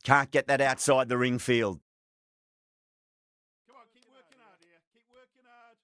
Can't get that outside the ring field. Come on, keep working hard here. Keep working hard.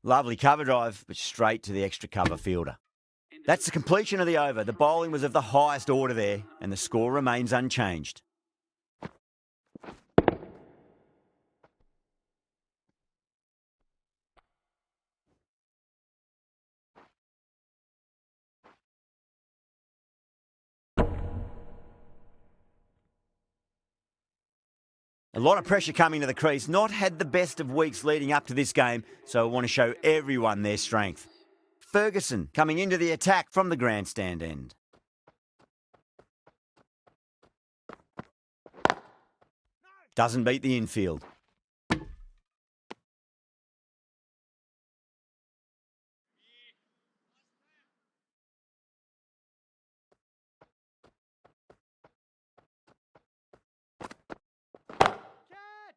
Lovely cover drive, but straight to the extra cover fielder. That's the completion of the over. The bowling was of the highest order there, and the score remains unchanged. A lot of pressure coming to the crease. Not had the best of weeks leading up to this game, so I want to show everyone their strength. Ferguson coming into the attack from the grandstand end. Doesn't beat the infield.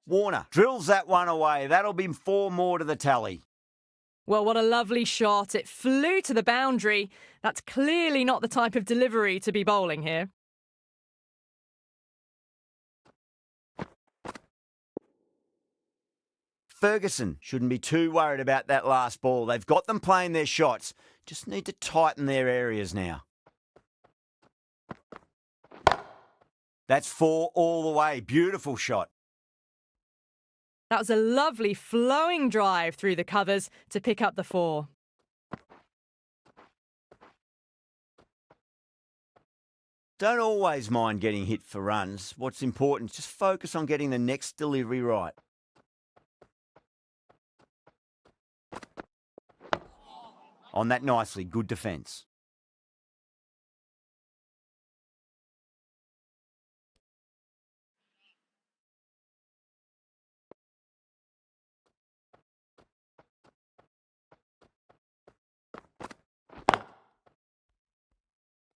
Warner drills that one away. That'll be 4 more to the tally. Well, what a lovely shot. It flew to the boundary. That's clearly not the type of delivery to be bowling here. Ferguson shouldn't be too worried about that last ball. They've got them playing their shots. Just need to tighten their areas now. That's 4 all the way. Beautiful shot. That was a lovely flowing drive through the covers to pick up the 4. Don't always mind getting hit for runs. What's important is just focus on getting the next delivery right. On that nicely, good defence.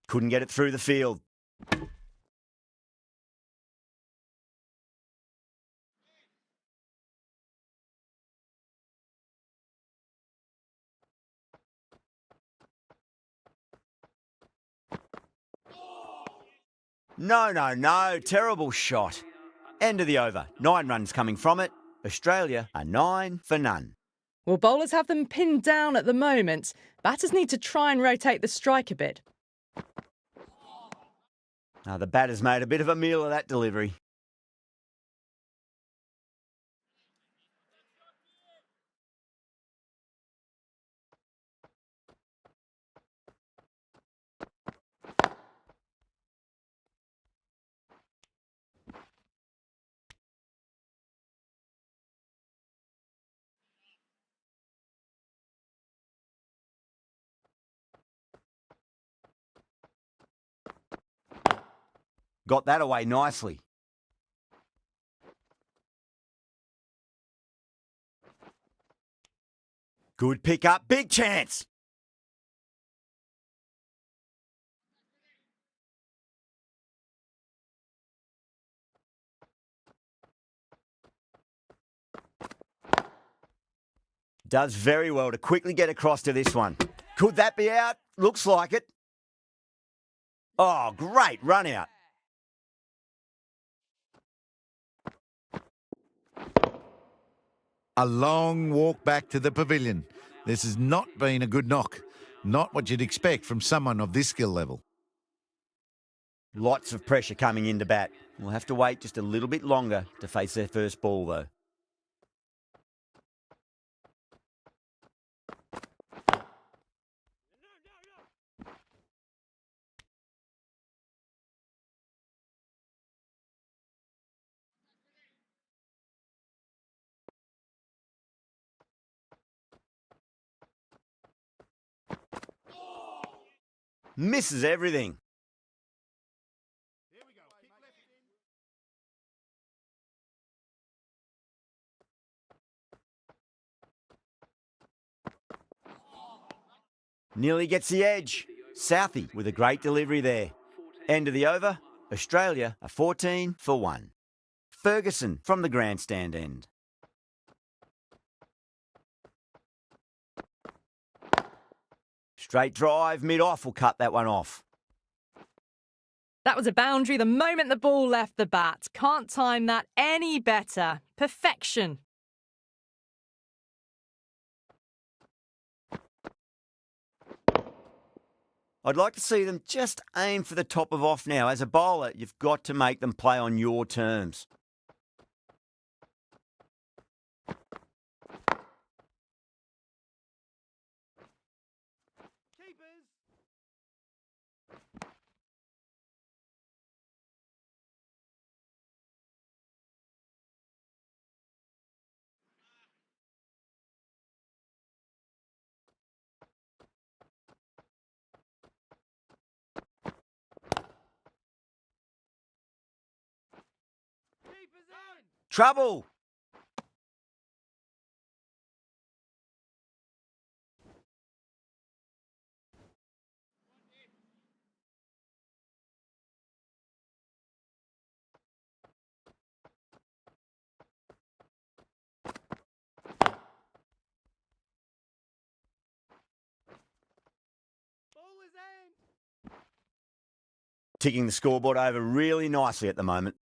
Couldn't get it through the field. No. Terrible shot. End of the over. 9 runs coming from it. Australia are 9 for none. Well, bowlers have them pinned down at the moment. Batters need to try and rotate the strike a bit. The batter's made a bit of a meal of that delivery. Got that away nicely. Good pick up, big chance. Does very well to quickly get across to this one. Could that be out? Looks like it. Oh, great run out. A long walk back to the pavilion. This has not been a good knock. Not what you'd expect from someone of this skill level. Lots of pressure coming into bat. We'll have to wait just a little bit longer to face their first ball, though. misses everything. Here we go. Kick left in. Nearly gets the edge. Southey with a great delivery there. End of the over. Australia are 14 for 1. Ferguson from the grandstand end. Straight drive, mid-off will cut that one off. That was a boundary the moment the ball left the bat. Can't time that any better. Perfection. I'd like to see them just aim for the top of off now. As a bowler, you've got to make them play on your terms. Keepers. Keepers in. Trouble! Ball is in. Ticking the scoreboard over really nicely at the moment.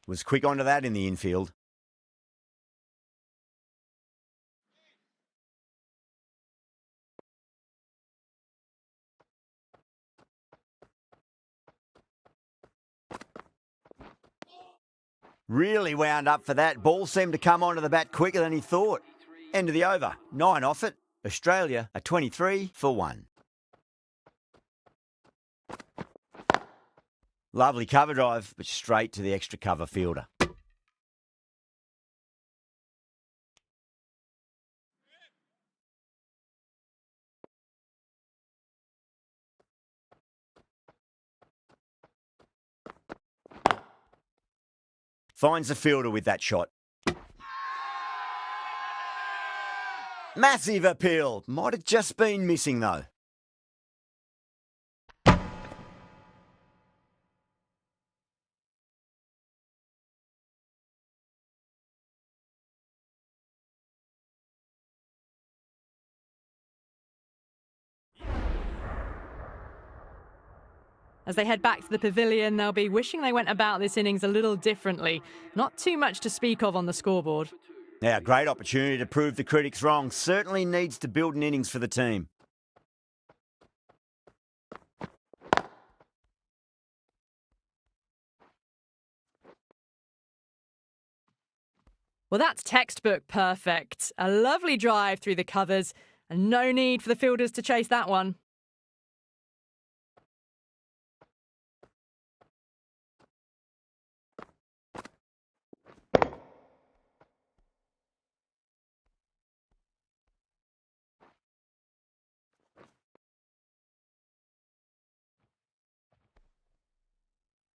Was quick onto that in the infield. Really wound up for that. Ball seemed to come onto the bat quicker than he thought. End of the over. 9 off it. Australia are 23 for 1. Lovely cover drive, but straight to the extra cover fielder. Finds the fielder with that shot. Massive appeal. Might have just been missing though. As they head back to the pavilion, they'll be wishing they went about this innings a little differently. Not too much to speak of on the scoreboard. Now, great opportunity to prove the critics wrong. Certainly needs to build an innings for the team. Well, that's textbook perfect. A lovely drive through the covers, and no need for the fielders to chase that one.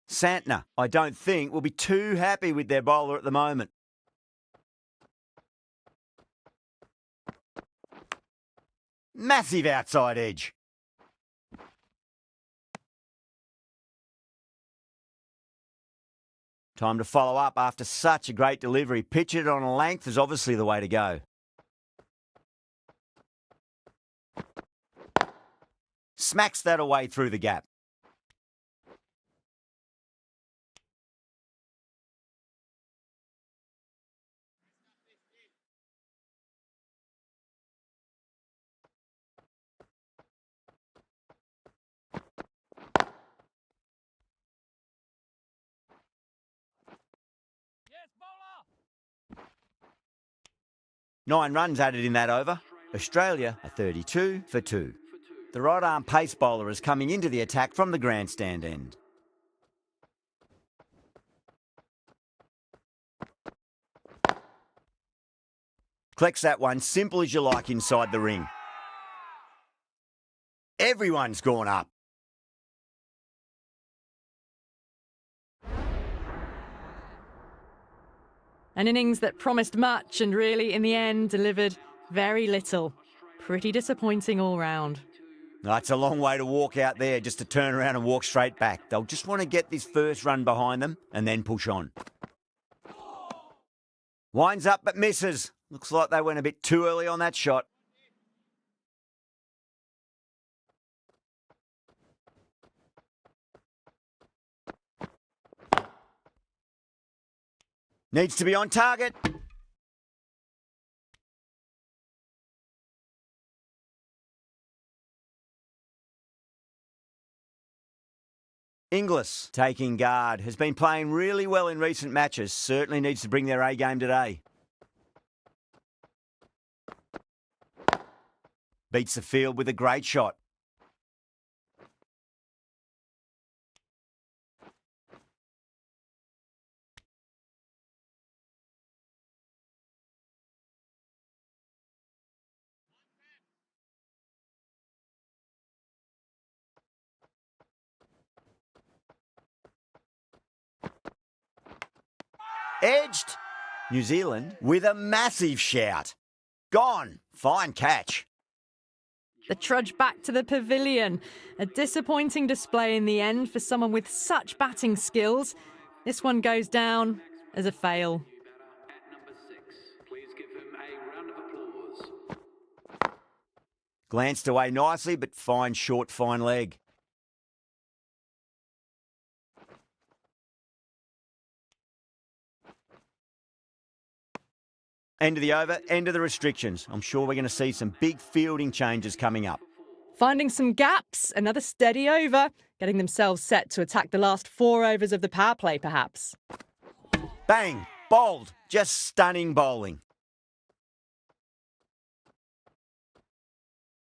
Santner, I don't think, will be too happy with their bowler at the moment. Massive outside edge. Time to follow up after such a great delivery. Pitch it on a length is obviously the way to go. Smacks that away through the gap. Yes, bowler. 9 runs added in that over. Australia are 32 for 2. The right arm pace bowler is coming into the attack from the grandstand end. Collects that one, simple as you like inside the ring. Everyone's gone up. An innings that promised much and really, in the end, delivered very little. Pretty disappointing all round. That's a long way to walk out there just to turn around and walk straight back. They'll just want to get this first run behind them and then push on. Winds up but misses. Looks like they went a bit too early on that shot. Needs to be on target. Inglis, taking guard, has been playing really well in recent matches. Certainly needs to bring their A game today. Beats the field with a great shot. Edged. New Zealand with a massive shout. Gone. Fine catch. The trudge back to the pavilion. A disappointing display in the end for someone with such batting skills. This one goes down as a fail. Glanced away nicely, but fine short, fine leg. End of the over, end of the restrictions. I'm sure we're going to see some big fielding changes coming up. Finding some gaps, another steady over, getting themselves set to attack the last 4 overs of the power play, perhaps. Bang! Bowled. Just stunning bowling.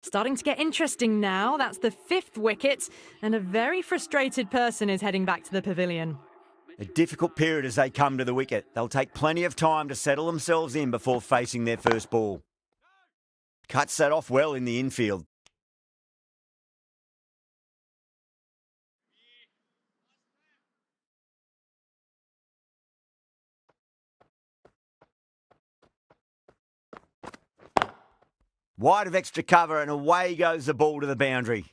Starting to get interesting now. That's the 5th wicket, and a very frustrated person is heading back to the pavilion. A difficult period as they come to the wicket. They'll take plenty of time to settle themselves in before facing their first ball. Cuts that off well in the infield. Wide of extra cover and away goes the ball to the boundary.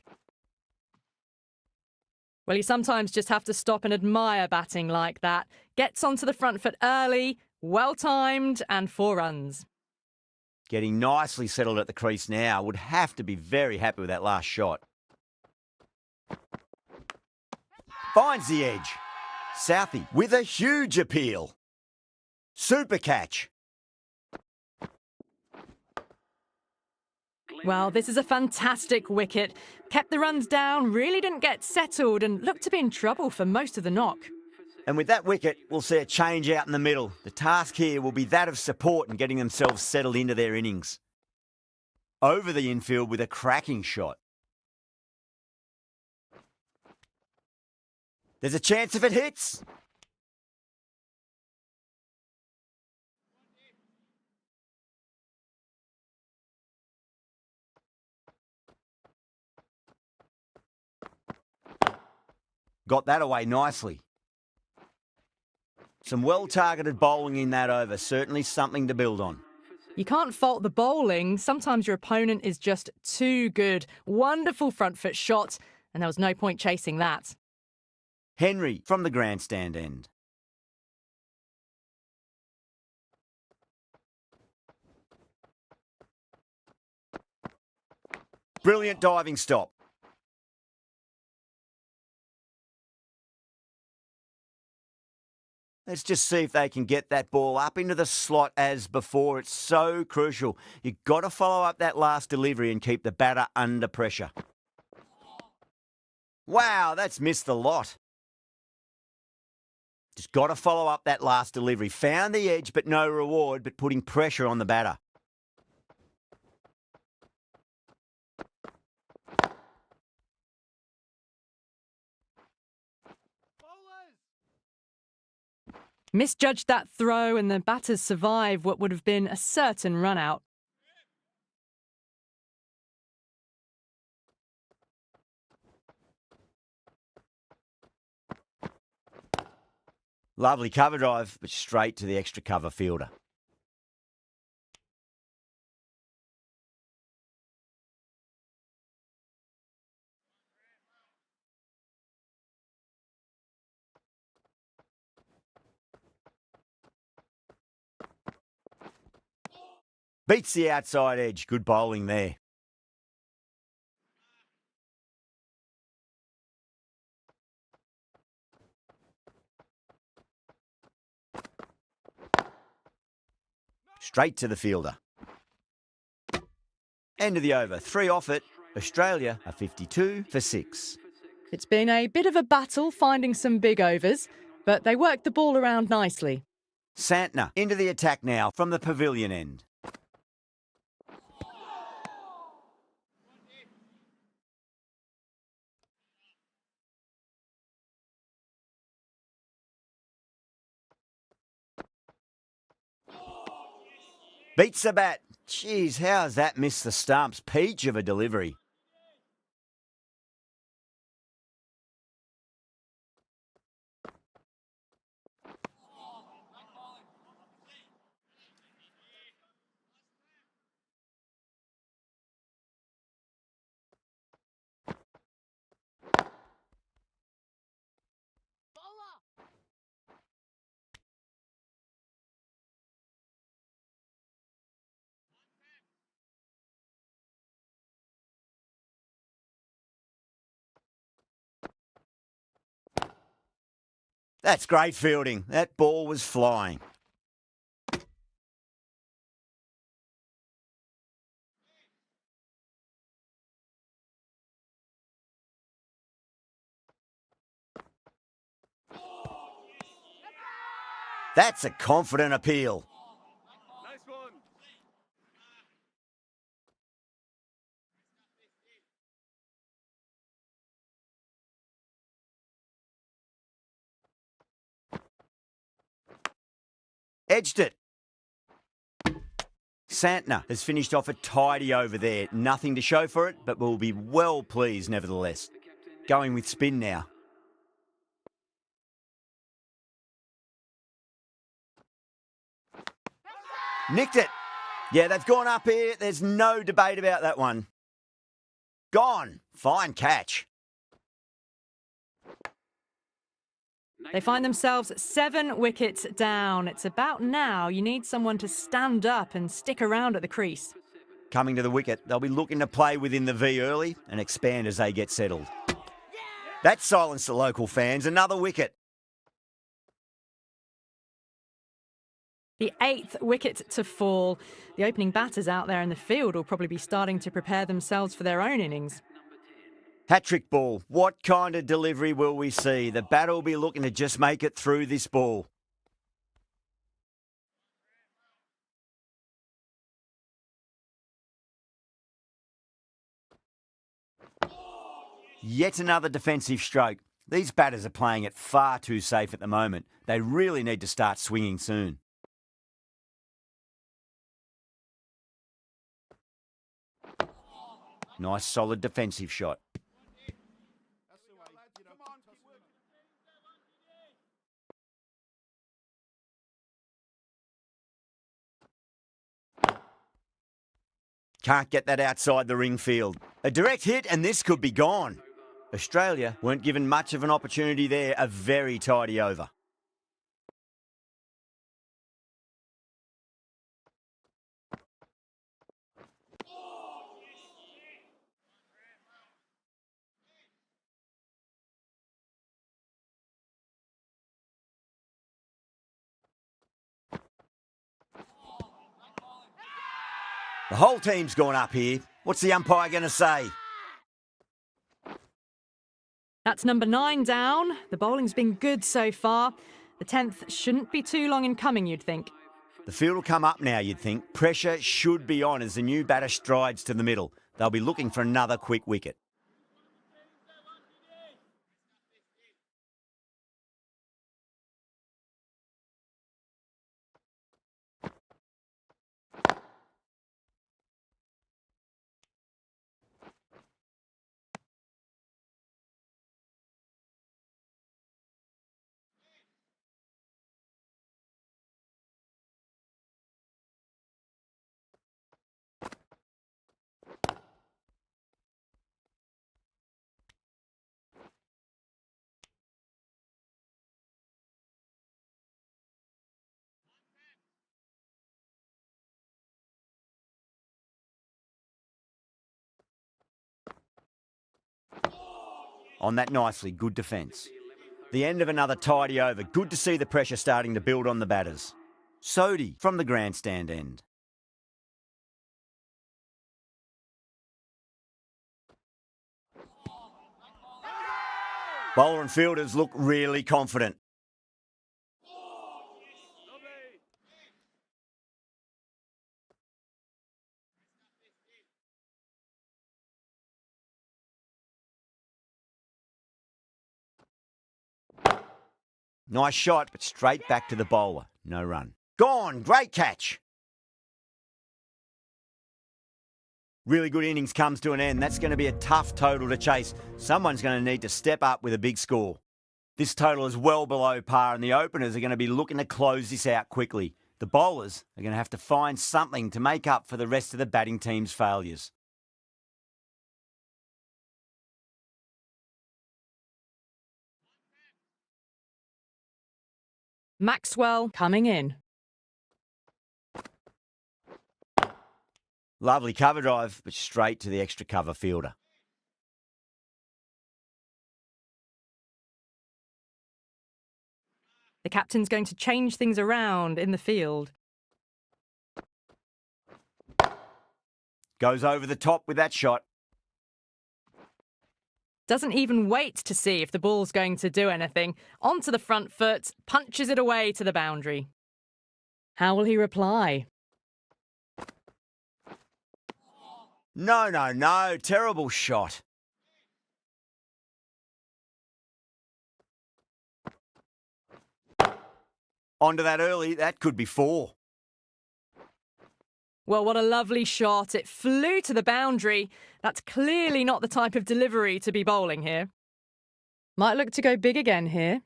Well, you sometimes just have to stop and admire batting like that. Gets onto the front foot early, well-timed, and 4 runs. Getting nicely settled at the crease now. Would have to be very happy with that last shot. Finds the edge. Southey with a huge appeal. Super catch. Well, this is a fantastic wicket. Kept the runs down, really didn't get settled, and looked to be in trouble for most of the knock. And with that wicket, we'll see a change out in the middle. The task here will be that of support and getting themselves settled into their innings. Over the infield with a cracking shot. There's a chance if it hits. Got that away nicely. Some well-targeted bowling in that over. Certainly something to build on. You can't fault the bowling. Sometimes your opponent is just too good. Wonderful front foot shot, and there was no point chasing that. Henry from the grandstand end. Brilliant diving stop. Let's just see if they can get that ball up into the slot as before. It's so crucial. You've got to follow up that last delivery and keep the batter under pressure. Wow, that's missed the lot. Just got to follow up that last delivery. Found the edge, but no reward, but putting pressure on the batter. Misjudged that throw and the batters survive what would have been a certain run out. Lovely cover drive, but straight to the extra cover fielder. Beats the outside edge. Good bowling there. Straight to the fielder. End of the over. 3 off it. Australia are 52 for 6. It's been a bit of a battle finding some big overs, but they worked the ball around nicely. Santner into the attack now from the pavilion end. Beats the bat. Jeez, how's that missed the stumps? Peach of a delivery. That's great fielding. That ball was flying. That's a confident appeal. Nice one. Edged it. Santner has finished off a tidy over there. Nothing to show for it, but will be well pleased nevertheless. Going with spin now. Nicked it. Yeah, they've gone up here. There's no debate about that one. Gone. Fine catch. They find themselves 7 wickets down. It's about now you need someone to stand up and stick around at the crease. Coming to the wicket, they'll be looking to play within the V early and expand as they get settled. That silenced the local fans. Another wicket. The 8th wicket to fall. The opening batters out there in the field will probably be starting to prepare themselves for their own innings. Hat-trick ball. What kind of delivery will we see? The batter will be looking to just make it through this ball. Yet another defensive stroke. These batters are playing it far too safe at the moment. They really need to start swinging soon. Nice solid defensive shot. That's the way. Come on, keep working. Can't get that outside the ring field. A direct hit and this could be gone. Australia weren't given much of an opportunity there. A very tidy over. The whole team's gone up here. What's the umpire going to say? That's number 9 down. The bowling's been good so far. The 10th shouldn't be too long in coming, you'd think. The field will come up now, you'd think. Pressure should be on as the new batter strides to the middle. They'll be looking for another quick wicket. on that nicely. Good defence. The end of another tidy over. Good to see the pressure starting to build on the batters. Sodhi from the grandstand end. Bowler and fielders look really confident. Nice shot, but straight back to the bowler. No run. Gone. Great catch. Really good innings comes to an end. That's going to be a tough total to chase. Someone's going to need to step up with a big score. This total is well below par, and the openers are going to be looking to close this out quickly. The bowlers are going to have to find something to make up for the rest of the batting team's failures. Maxwell coming in. Lovely cover drive, but straight to the extra cover fielder. The captain's going to change things around in the field. Goes over the top with that shot. Doesn't even wait to see if the ball's going to do anything. Onto the front foot, punches it away to the boundary. How will he reply? No. Terrible shot. Onto that early. That could be 4. Well, what a lovely shot. It flew to the boundary. That's clearly not the type of delivery to be bowling here. Might look to go big again here.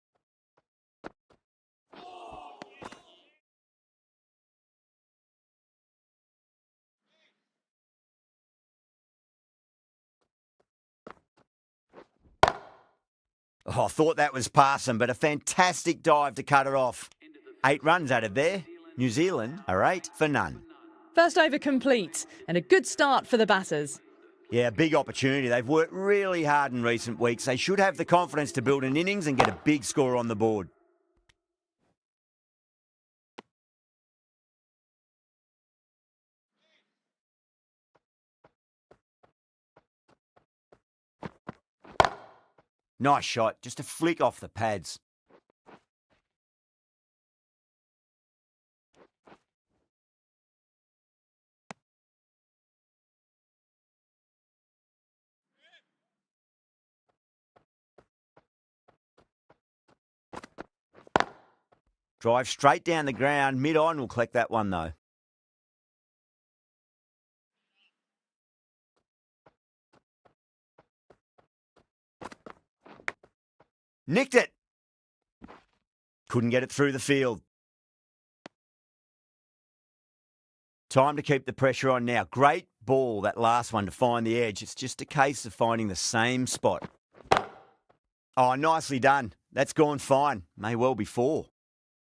Oh, I thought that was passing, but a fantastic dive to cut it off. 8 runs out of there. New Zealand are 8 for none. First over complete, and a good start for the batters. Yeah, big opportunity. They've worked really hard in recent weeks. They should have the confidence to build an innings and get a big score on the board. Nice shot, just a flick off the pads. Drive straight down the ground, mid-on will collect that one though. Nicked it. Couldn't get it through the field. Time to keep the pressure on now. Great ball, that last one, to find the edge. It's just a case of finding the same spot. Oh, nicely done. That's gone fine. May well be 4.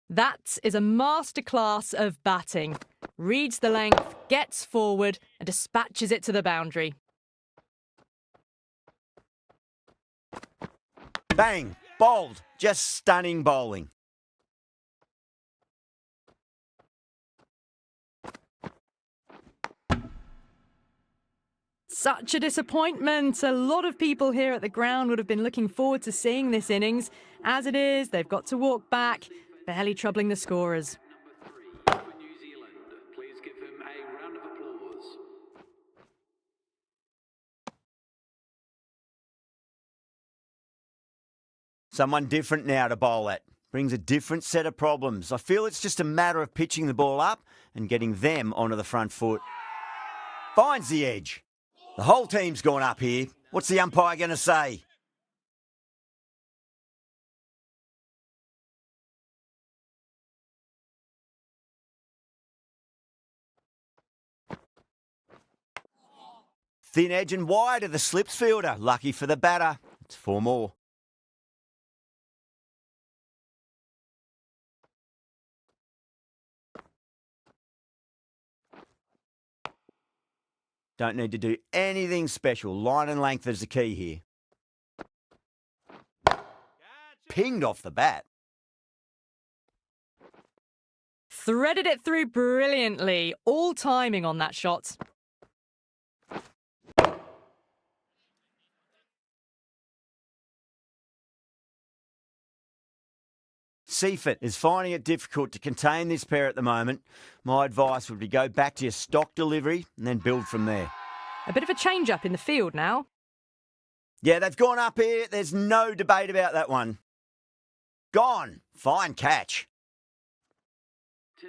That is a masterclass of batting. Reads the length, gets forward, and dispatches it to the boundary. Bang! Bowled. Just stunning bowling. Such a disappointment. A lot of people here at the ground would have been looking forward to seeing this innings. As it is, they've got to walk back, barely troubling the scorers. For New Zealand, please give him a round of applause. Someone different now to bowl at. Brings a different set of problems. I feel it's just a matter of pitching the ball up and getting them onto the front foot. Finds the edge. The whole team's gone up here. What's the umpire going to say? Thin edge and wide of the slips fielder. Lucky for the batter. It's 4 more. Don't need to do anything special. Line and length is the key here. pinged off the bat. Threaded it through brilliantly. All timing on that shot. Seifert is finding it difficult to contain this pair at the moment. My advice would be go back to your stock delivery and then build from there. A bit of a change-up in the field now. Yeah, they've gone up here. There's no debate about that one. Gone. Fine catch.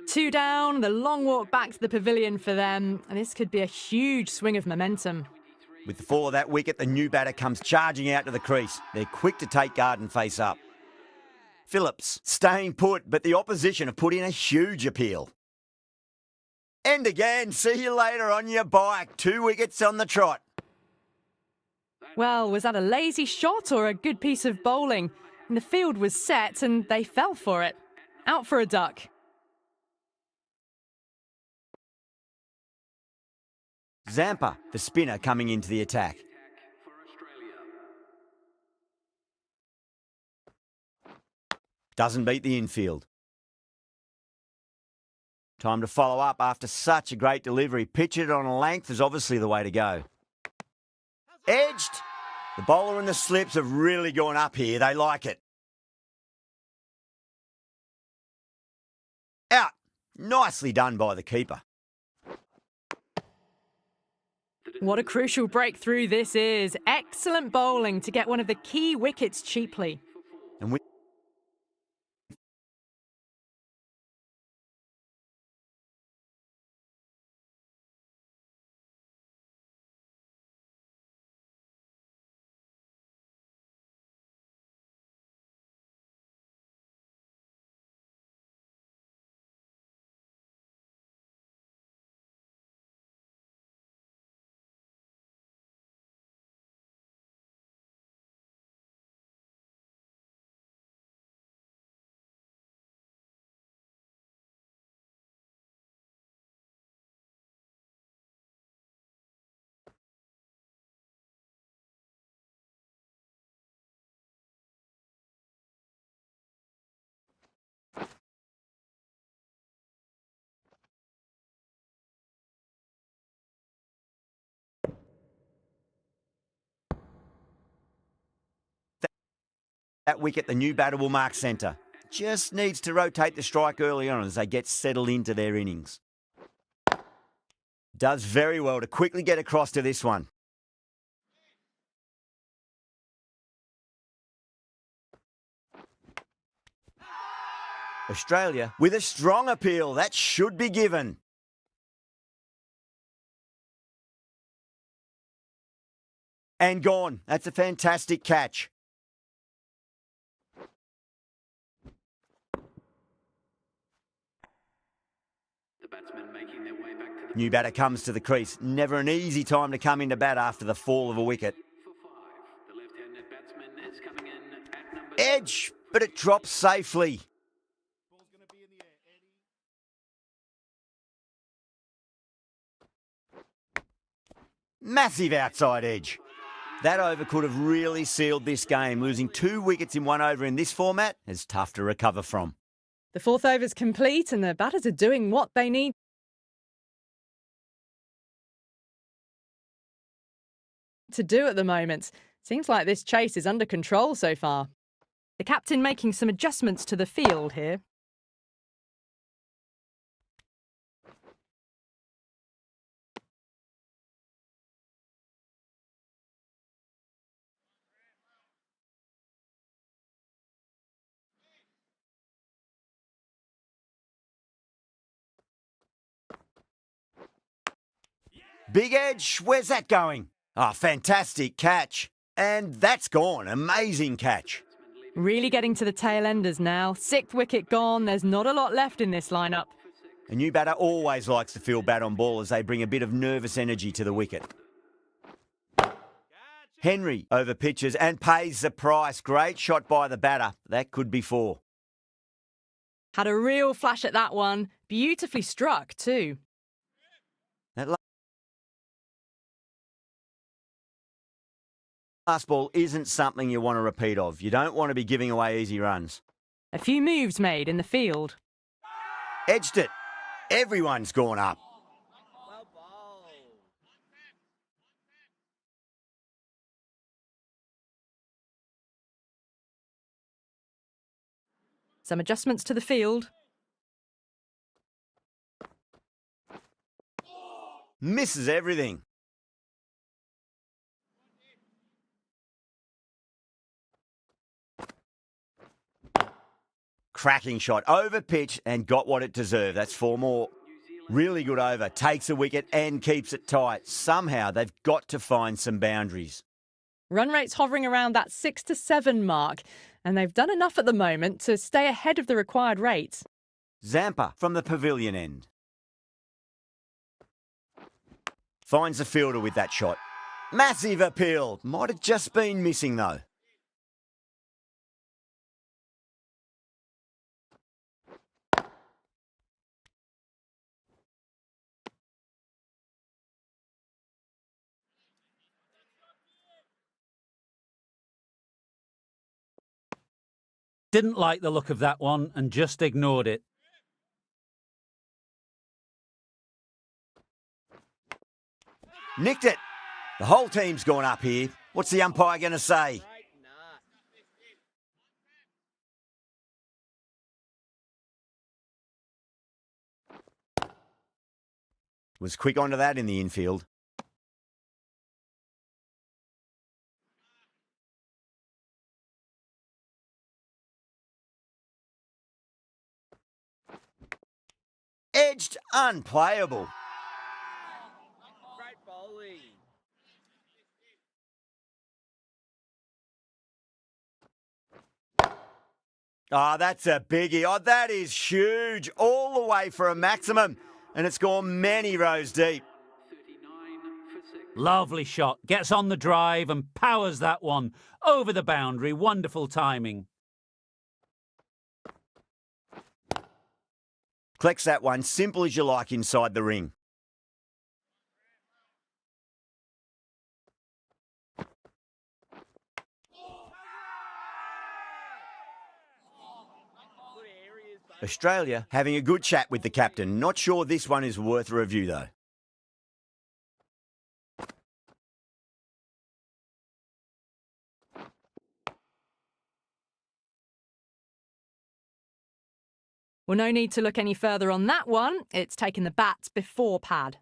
2 down, the long walk back to the pavilion for them, and this could be a huge swing of momentum. With the fall of that wicket, the new batter comes charging out to the crease. They're quick to take guard and face up. Phillips staying put, but the opposition have put in a huge appeal. And again, see you later on your bike. 2 wickets on the trot. Well, was that a lazy shot or a good piece of bowling? And the field was set and they fell for it. Out for a duck. Zampa, the spinner, coming into the attack. For Australia. Doesn't beat the infield. Time to follow up after such a great delivery. Pitch it on a length is obviously the way to go. Edged. The bowler and the slips have really gone up here. They like it. Out. Nicely done by the keeper. What a crucial breakthrough this is. Excellent bowling to get one of the key wickets cheaply. And with that wicket, the new batter will mark centre. Just needs to rotate the strike early on as they get settled into their innings. Does very well to quickly get across to this one. Australia with a strong appeal. That should be given. And gone. That's a fantastic catch. The batsmen making their way back to the New batter comes to the crease. Never an easy time to come into bat after the fall of a wicket. for 5. The left-handed batsman is coming in at number Edge, but it drops safely. Ball's going to be in the air. Eddie. Massive outside edge. That over could have really sealed this game. Losing 2 wickets in 1 over in this format is tough to recover from. The 4th over's complete and the batters are doing what they need to do at the moment. Seems like this chase is under control so far. The captain making some adjustments to the field here. Big edge, where's that going? Oh, fantastic catch. And that's gone. Amazing catch. Really getting to the tail enders now. 6th wicket gone. There's not a lot left in this lineup. A new batter always likes to feel bat on ball as they bring a bit of nervous energy to the wicket. Henry over pitches and pays the price. Great shot by the batter. That could be 4. Had a real flash at that one. Beautifully struck too. That Last ball isn't something you want to repeat of. You don't want to be giving away easy runs. A few moves made in the field. Edged it. Everyone's gone up. Some adjustments to the field. Misses everything. Cracking shot. Over pitch and got what it deserved. That's 4 more. Really good over. Takes a wicket and keeps it tight. Somehow they've got to find some boundaries. Run rates hovering around that 6 to 7 mark, and they've done enough at the moment to stay ahead of the required rate. Zampa from the pavilion end. Finds the fielder with that shot. Massive appeal. Might have just been missing though. Didn't like the look of that one and just ignored it. Nicked it. The whole team's gone up here. What's the umpire going to say? Was quick onto that in the infield. Edged, unplayable. Great bowling. Oh, that's a biggie. Oh, that is huge. All the way for a maximum. And it's gone many rows deep. 39 for 6. Lovely shot. Gets on the drive and powers that one. Over the boundary. Wonderful timing. Collects that one, simple as you like inside the ring. Australia having a good chat with the captain. Not sure this one is worth a review though. Well, no need to look any further on that one. It's taken the bat before pad.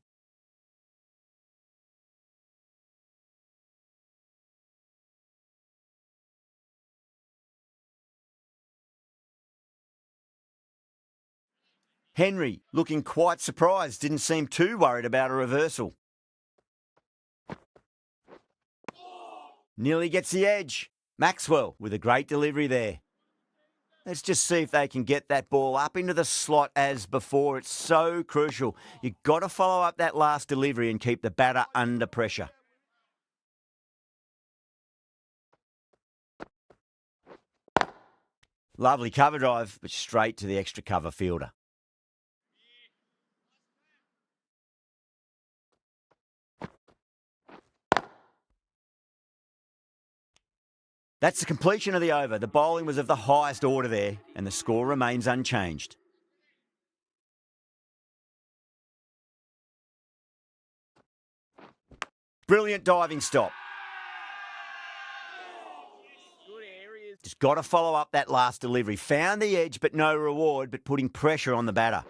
Henry looking quite surprised. Didn't seem too worried about a reversal. Nearly gets the edge. Maxwell with a great delivery there. Let's just see if they can get that ball up into the slot as before. It's so crucial. You've got to follow up that last delivery and keep the batter under pressure. Lovely cover drive, but straight to the extra cover fielder. That's the completion of the over. The bowling was of the highest order there, and the score remains unchanged. Brilliant diving stop. Just got to follow up that last delivery. Found the edge, but no reward, but putting pressure on the batter.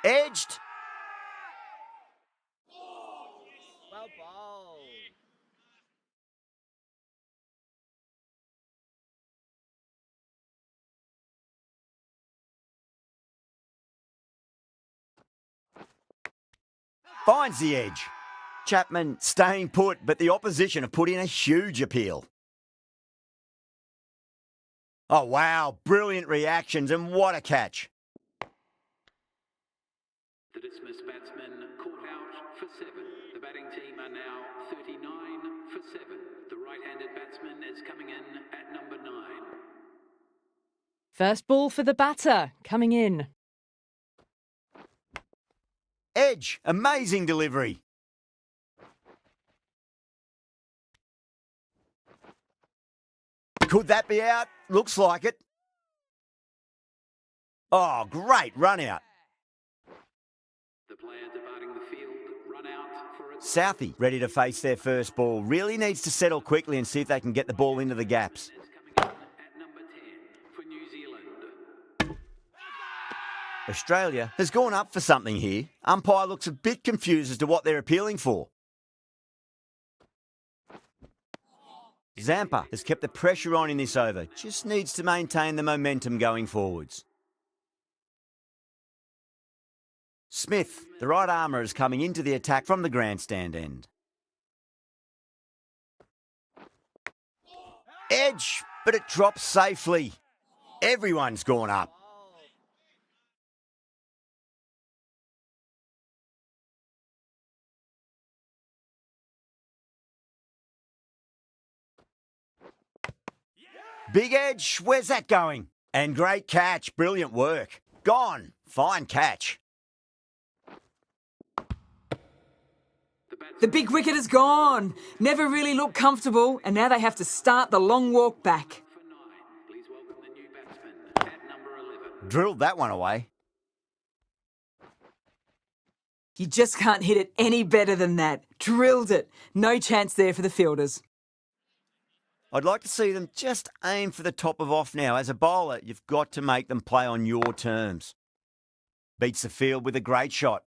Edged. Well bowled. Finds the edge. Chapman staying put, but the opposition have put in a huge appeal. Oh, wow. Brilliant reactions, and what a catch. The dismissed batsman caught out for 7. The batting team are now 39 for 7. The right-handed batsman is coming in at number 9. First ball for the batter, coming in. Edge. Amazing delivery. Could that be out? Looks like it. Oh, great run out. The player departing the field, run out for a Southie, ready to face their first ball, really needs to settle quickly and see if they can get the ball into the gaps. is coming in at number 10 for New Zealand. Australia has gone up for something here. Umpire looks a bit confused as to what they're appealing for. Zampa has kept the pressure on in this over, just needs to maintain the momentum going forwards. Smith, the right armour, is coming into the attack from the grandstand end. Edge, but it drops safely. Everyone's gone up. Big edge, where's that going? And great catch, brilliant work. Gone, fine catch. The big wicket is gone. Never really looked comfortable, and now they have to start the long walk back. For 9, please welcome the new batsman at number 11. Drilled that one away. You just can't hit it any better than that. Drilled it. No chance there for the fielders. I'd like to see them just aim for the top of off now. As a bowler, you've got to make them play on your terms. Beats the field with a great shot.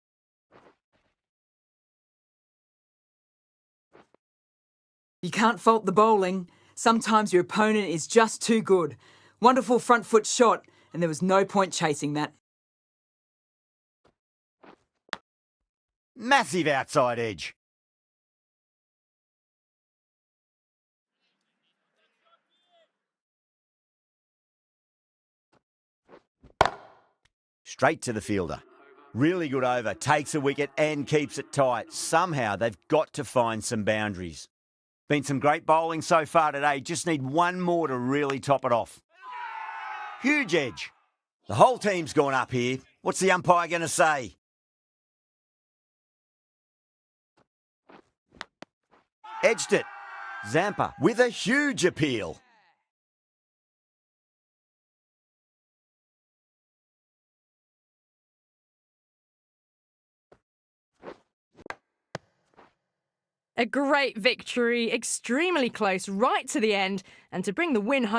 You can't fault the bowling. Sometimes your opponent is just too good. Wonderful front foot shot, and there was no point chasing that. Massive outside edge. Straight to the fielder. Really good over, takes a wicket and keeps it tight. Somehow they've got to find some boundaries. Been some great bowling so far today, just need one more to really top it off. Huge edge. The whole team's gone up here. What's the umpire going to say? Edged it. Zampa with a huge appeal. A great victory, extremely close right to the end, and to bring the win home